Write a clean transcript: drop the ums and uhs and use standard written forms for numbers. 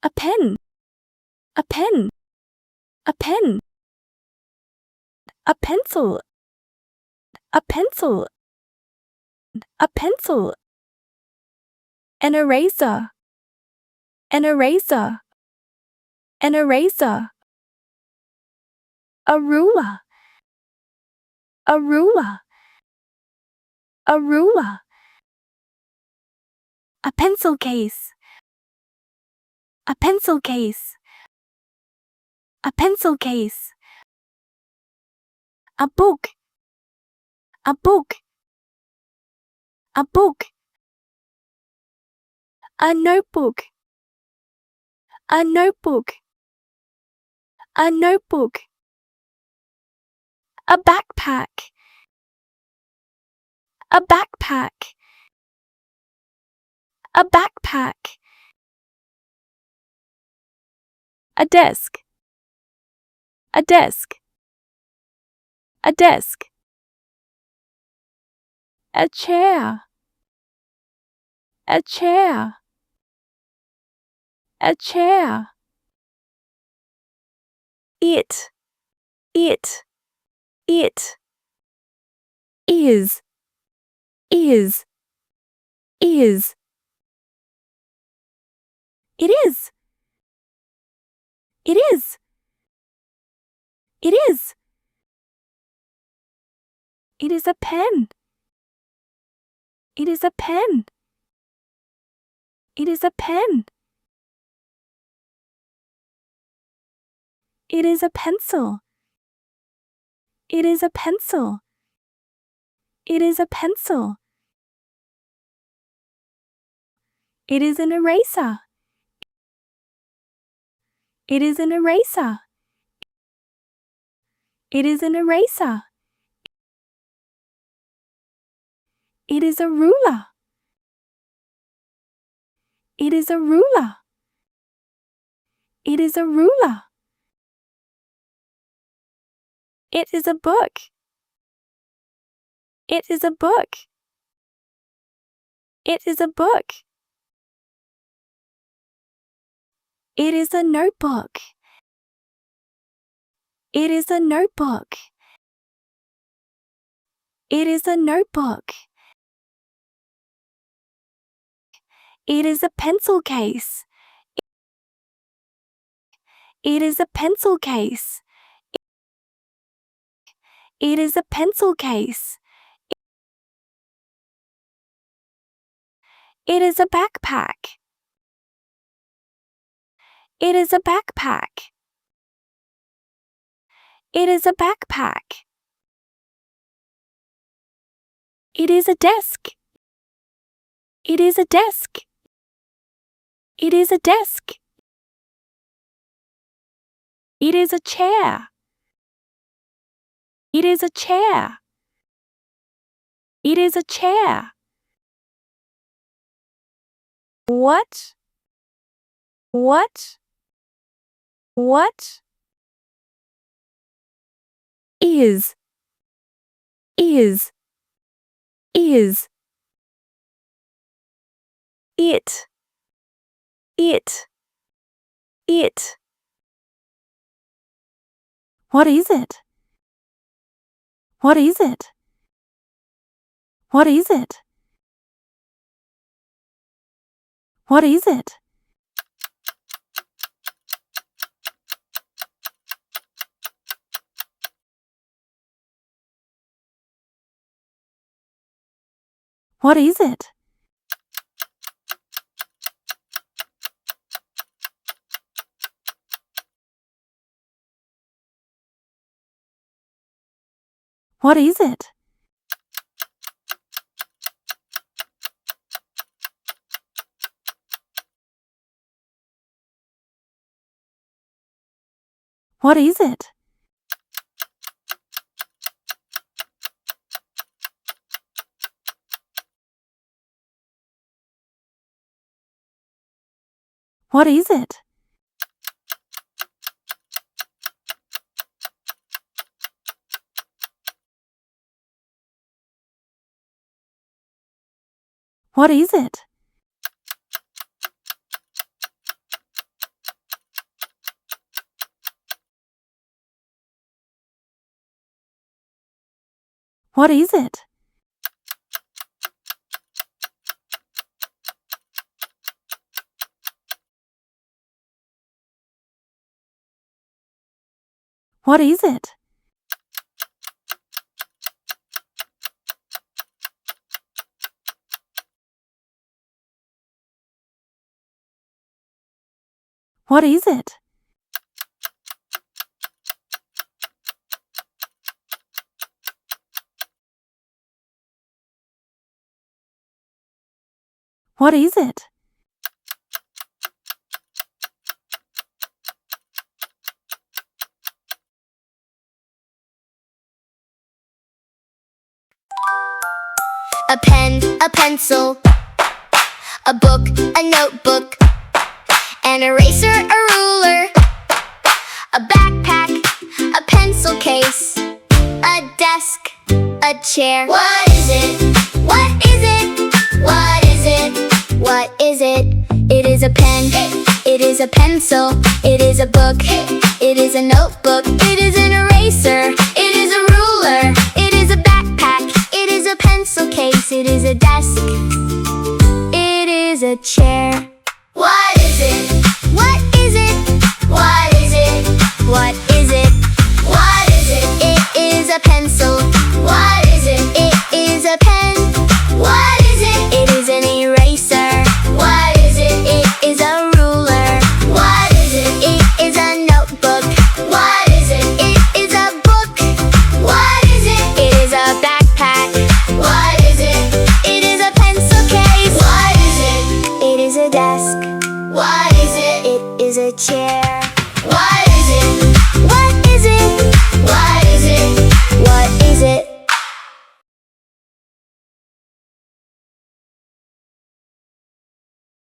A pen. A pen. A pen. A pencil. A pencil. A pencil. An eraser. An eraser. An eraser. A ruler. A ruler. A ruler. A pencil case. A pencil case. A pencil case. A book. A book. A book. A notebook. A notebook. A notebook. A backpack. A backpack. A backpack. A desk. A desk. A desk. A chair. A chair. A chair. It. It. It. Is. Is. Is. It is. It is. It is. It is a pen. It is a pen. It is a pen. It is a pencil. It is a pencil. It is a pencil. It is an eraser. It is an eraser. It is an eraser. It is a ruler. It is a ruler. It is a ruler. It is a book. It is a book. It is a book. It is a notebook. It is a notebook. It is a notebook. It is a pencil case. It is a pencil case. It is a pencil case. It is a backpack. It is a backpack. It is a backpack. It is a desk. It is a desk. It is a desk. It is a chair. It is a chair. It is a chair. What? What? What? Is. Is. Is. It. It. It. What is it? What is it? What is it? What is it? What is it? What is it? What is it? What is it? What is it? What is it? What is it? What is it? What is it? A pen, a pencil, a book, a notebook, an eraser, a ruler, a backpack, a pencil case, a desk, a chair. What is it? What is it? What is it? What is it? It is a pen, it is a pencil, it is a book, it is a notebook, it is an eraser, it is a ruler, it is a backpack, it is a pencil case, it is a desk, it is a chair. What is it? What is it? What is it? What is it? What is it? It is a pencil. What is it? It is a pen. What is it? It is an eraser. What is it? It is a ruler. What is it? It is a notebook. What is it? It is a book. What is it? It is a backpack. What is it? It is a pencil case. What is it? It is a desk. What is it? It is a chair.